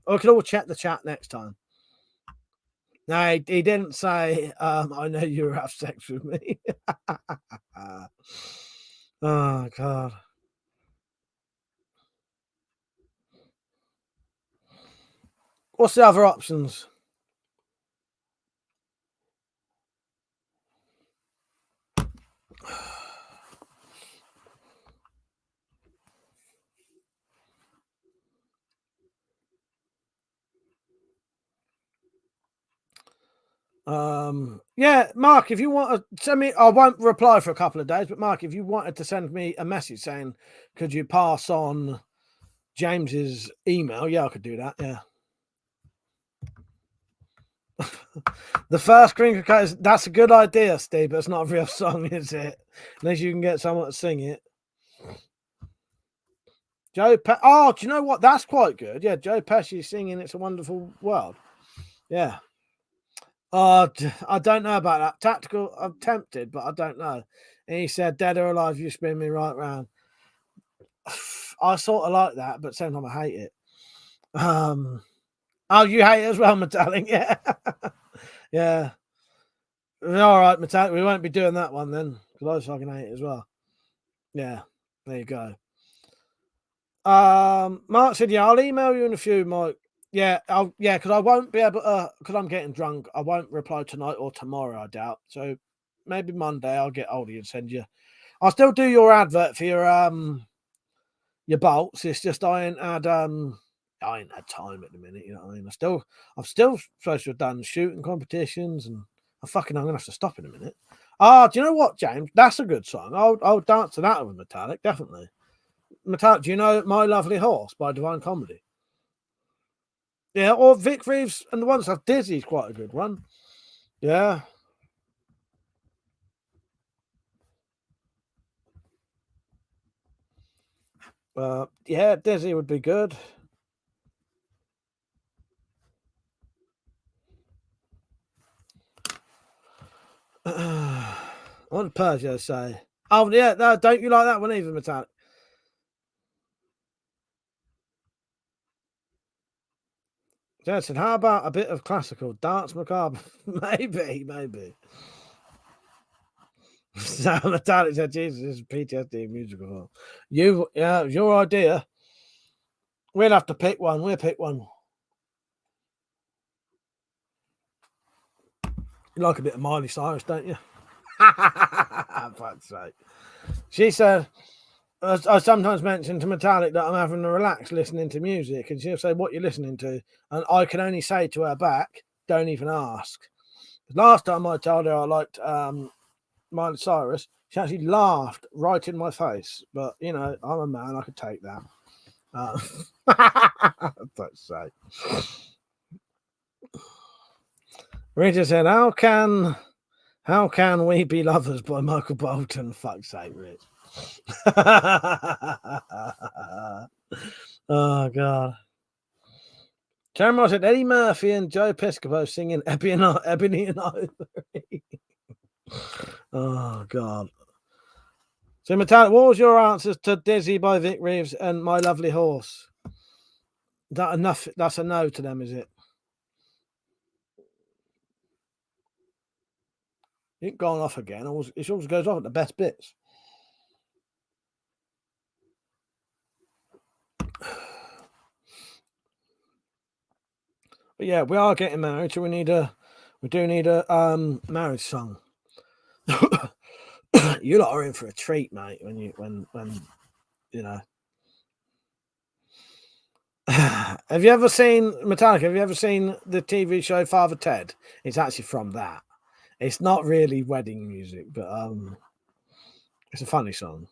Speaker 8: Or we could all check the chat next time. No, he didn't say, I know you have sex with me. Oh, God. What's the other options? Yeah, Mark, if you want to send me, I won't reply for a couple of days, but Mark, if you wanted to send me a message saying, could you pass on James's email? Yeah, I could do that. Yeah. The first crinkle cut is, that's a good idea, Steve, but it's not a real song, is it? Unless you can get someone to sing it. Joe oh, do you know what? That's quite good. Yeah, Joe Pesci singing It's a Wonderful World. Yeah. I don't know about that. Tactical, I'm tempted, but I don't know. And he said, dead or alive, you spin me right round. I sort of like that, but at the same time, I hate it. Oh, you hate it as well, Metallic? Yeah. Yeah. All right, Metallic, we won't be doing that one then, because I fucking hate it as well. Yeah, there you go. Mark said, yeah, I'll email you in a few, Mike. Yeah, because I won't be able to, because I'm getting drunk, I won't reply tonight or tomorrow, I doubt. So maybe Monday I'll get hold of you and send you. I'll still do your advert for your bolts. It's just I ain't had time at the minute, you know what I mean? I'm still supposed to have done shooting competitions, and I'm gonna have to stop in a minute. Do you know what, James? That's a good song. I'll dance to that with Metallic, definitely. Metallic, do you know My Lovely Horse by Divine Comedy? Yeah, or Vic Reeves and the one stuff. Dizzy's quite a good one. Yeah. Yeah, Dizzy would be good. What did Persia say? Oh, yeah, no, don't you like that one either, Metallic? Jason, how about a bit of classical dance macabre? maybe. So Metallic said, Jesus, this is PTSD musical. Yeah, your idea. We'll have to pick one. We'll pick one. You like a bit of Miley Cyrus, don't you? Fuck's sake. She said, I sometimes mention to Metallic that I'm having a relax listening to music, and she'll say, what you're listening to? And I can only say to her back, don't even ask. Last time I told her I liked Miley Cyrus, she actually laughed right in my face. But, you know, I'm a man, I could take that. Fuck's sake. Rita said, how can We Be Lovers by Michael Bolton? Fuck's sake, Rich. Oh, God. Cameron said, Eddie Murphy and Joe Piscopo singing Ebony and Ivory. Oh, God. So, Metallic, what was your answers to Dizzy by Vic Reeves and My Lovely Horse? Is that enough? That's a no to them, is it? It gone off again. It always goes off at the best bits. But yeah, we are getting married, so we do need a marriage song. You lot are in for a treat, mate. When you know. Have you ever seen Metallica? Have you ever seen the TV show Father Ted? It's actually from that. It's not really wedding music, but it's a funny song.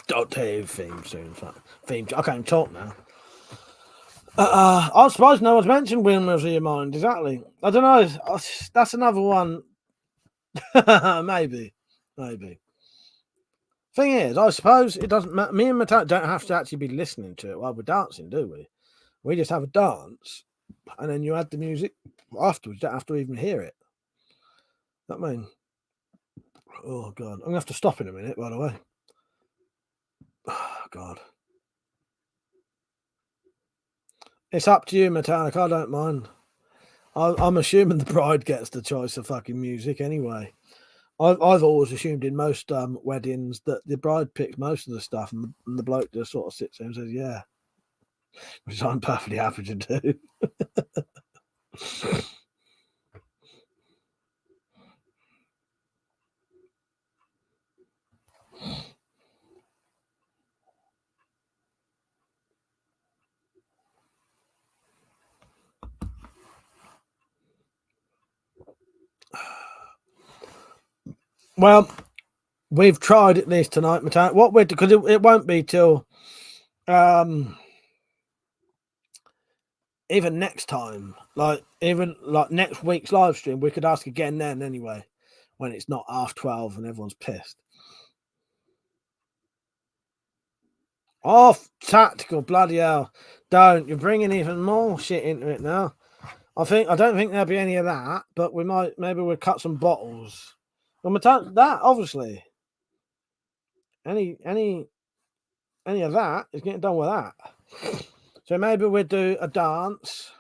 Speaker 8: Doctor Who theme soon. Theme. I can't even talk now. I'm surprised no one's mentioned Windmills of Your Mind. Exactly. I don't know. That's another one. maybe. Thing is, I suppose it doesn't matter. Me and Metallic don't have to actually be listening to it while we're dancing, do we? We just have a dance, and then you add the music afterwards. You don't have to even hear it. That mean? Oh God, I'm gonna have to stop in a minute. By the way. Oh God. It's up to you, Metallic. I don't mind. I'm assuming the bride gets the choice of fucking music anyway. I've always assumed in most weddings that the bride picks most of the stuff, and the bloke just sort of sits there and says, "Yeah," which I'm perfectly happy to do. Well, we've tried at least tonight, Metallic. What we're because it won't be till even next time, even next week's live stream, we could ask again then anyway, when it's not 12:30 and everyone's pissed. Off tactical, bloody hell! Don't, you're bringing even more shit into it now. I don't think there'll be any of that, but maybe we'll cut some bottles. Well, that obviously, any of that is getting done with that. So maybe we'll do a dance.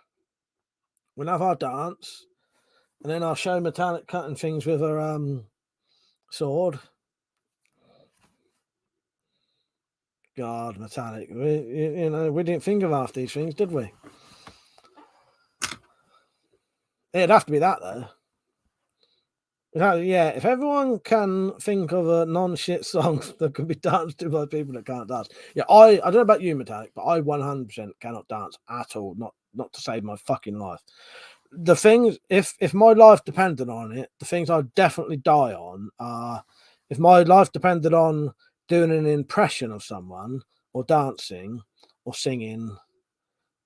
Speaker 8: We'll have our dance, and then I'll show Metallic cutting things with her sword. God, Metallic, we didn't think of half these things, did we? It'd have to be that though. Yeah, if everyone can think of a non-shit song that can be danced to by people that can't dance. Yeah, I don't know about you, Metallic, but I 100% cannot dance at all. Not to save my fucking life. The things, if my life depended on it, the things I'd definitely die on are if my life depended on doing an impression of someone or dancing or singing,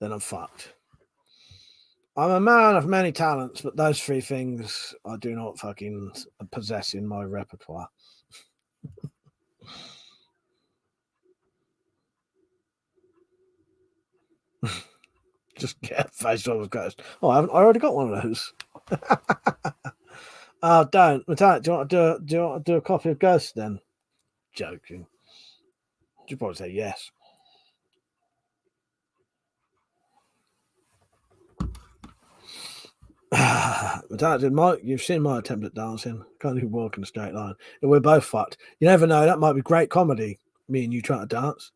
Speaker 8: then I'm fucked. I'm a man of many talents, but those three things I do not fucking possess in my repertoire. Just get a face off a ghost. Oh, I already got one of those. Oh, don't. Metallic, do you want to do a copy of Ghost then? Joking. You'd probably say yes. Metallic, Mike, you've seen my attempt at dancing. Can't even walk in a straight line. And we're both fucked. You never know. That might be great comedy. Me and you trying to dance.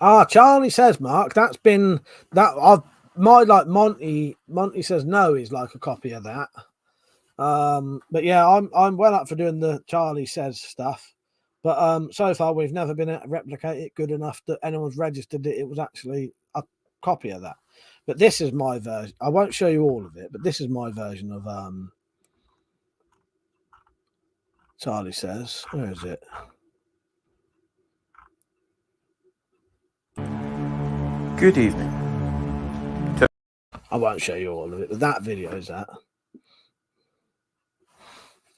Speaker 8: Ah, Charlie says, Mark, that's been that I've my like Monty says no is like a copy of that. But yeah, I'm well up for doing the Charlie says stuff. But so far we've never been able to replicate it good enough that anyone's registered it was actually a copy of that. But this is my version. I won't show you all of it, but this is my version of Charlie says. Where is it?
Speaker 11: Good evening.
Speaker 8: I won't show you all of it, but that video is that.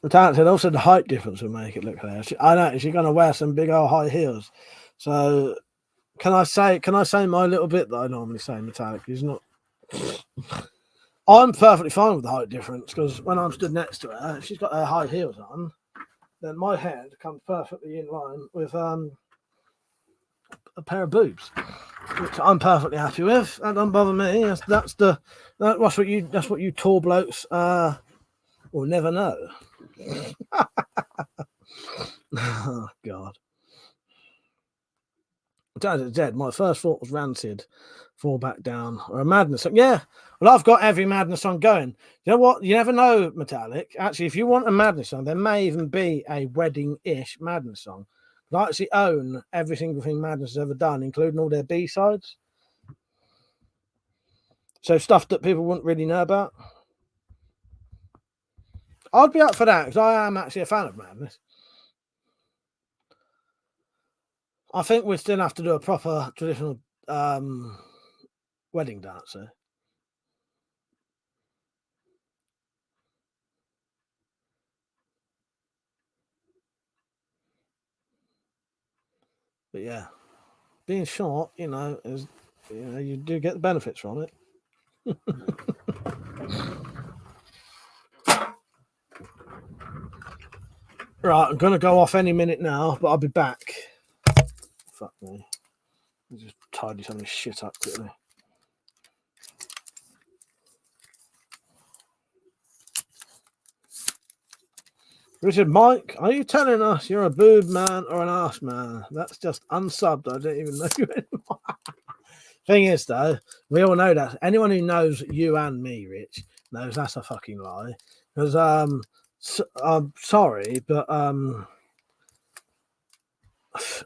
Speaker 8: The talent said also the height difference will make it look hilarious. I know she's gonna wear some big old high heels. So can I say my little bit that I normally say, Metallic? He's not. I'm perfectly fine with the height difference because when I'm stood next to her, if she's got her high heels on, then my head comes perfectly in line with a pair of boobs, which I'm perfectly happy with. That doesn't bother me. That's what you tall blokes will never know. Oh God. Dead. My first thought was Rancid, Fall Back Down, or a Madness song. Yeah, well, I've got every Madness song going. You know what? You never know, Metallic. Actually, if you want a Madness song, there may even be a wedding-ish Madness song. I actually own every single thing Madness has ever done, including all their B-sides. So stuff that people wouldn't really know about. I'd be up for that because I am actually a fan of Madness. I think we'd still have to do a proper traditional wedding dance. But yeah, being short, you do get the benefits from it. Right, I'm gonna go off any minute now, but I'll be back. Fuck me. I'll just tidy some of this shit up quickly. Richard, Mike, are you telling us you're a boob man or an arse man? That's just unsubbed. I don't even know you anymore. Thing is, though, we all know that. Anyone who knows you and me, Rich, knows that's a fucking lie. Because I'm sorry, but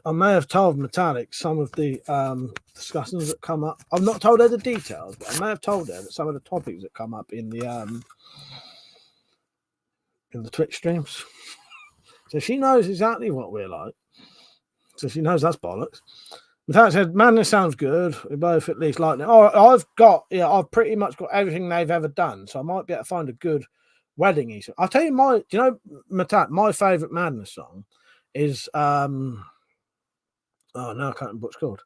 Speaker 8: I may have told Metallic some of the discussions that come up. I've not told her the details, but I may have told her that some of the topics that come up in the Twitch streams. So she knows exactly what we're like. So she knows that's bollocks. Metallic said, Madness sounds good. We both at least like it. Oh, I've pretty much got everything they've ever done. So I might be able to find a good wedding song. I'll tell you Metallic, my favourite Madness song is now I can't remember what it's called.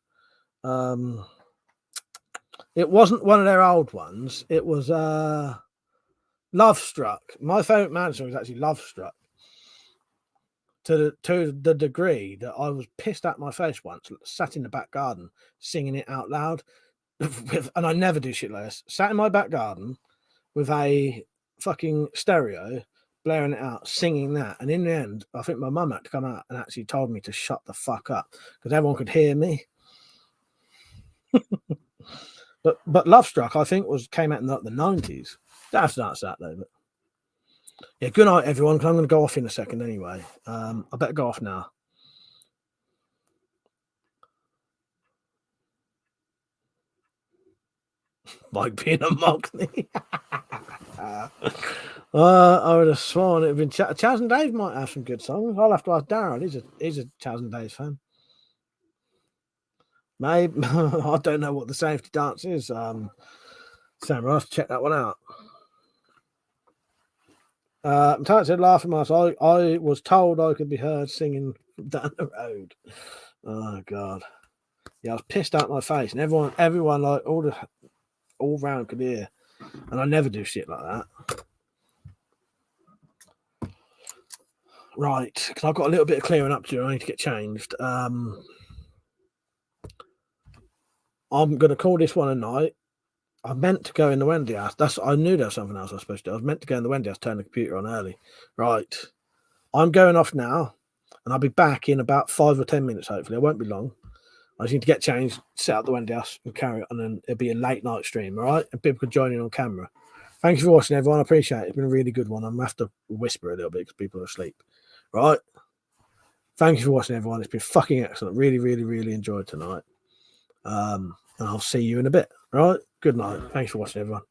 Speaker 8: It wasn't one of their old ones. It was Love Struck. My favourite Madness song is actually Love Struck. To the degree that I was pissed at my face once, sat in the back garden singing it out loud, and I never do shit like this. Sat in my back garden with a fucking stereo, blaring it out, singing that, and in the end, I think my mum had to come out and actually told me to shut the fuck up because everyone could hear me. But Love Struck, I think, came out in the 90s. That's that though. But yeah, good night, everyone. 'Cause I'm going to go off in a second anyway. I better go off now. Like being a Mockney. I would have sworn it'd been Chaz and Dave might have some good songs. I'll have to ask Darren. He's a Chaz and Dave fan. Maybe I don't know what the safety dance is. Sam, I'll have to check that one out. Tight said laughing mask. I was told I could be heard singing down the road. Oh god. Yeah, I was pissed out my face, and everyone like all round could hear. And I never do shit like that. Right, because I've got a little bit of clearing up to do. I need to get changed. I'm going to call this one a night. I meant to go in the Wendy house. I knew there was something else I was supposed to do. I was meant to go in the Wendy house, turn the computer on early. Right. I'm going off now, and I'll be back in about 5 or 10 minutes, hopefully. I won't be long. I just need to get changed, set up the Wendy house, and carry it on, and it'll be a late night stream, all right? And people can join in on camera. Thank you for watching, everyone. I appreciate it. It's been a really good one. I'm going to have to whisper a little bit because people are asleep. Right? Thank you for watching, everyone. It's been fucking excellent. Really, really, really enjoyed tonight. And I'll see you in a bit. Right? Good night. Thanks for watching, everyone.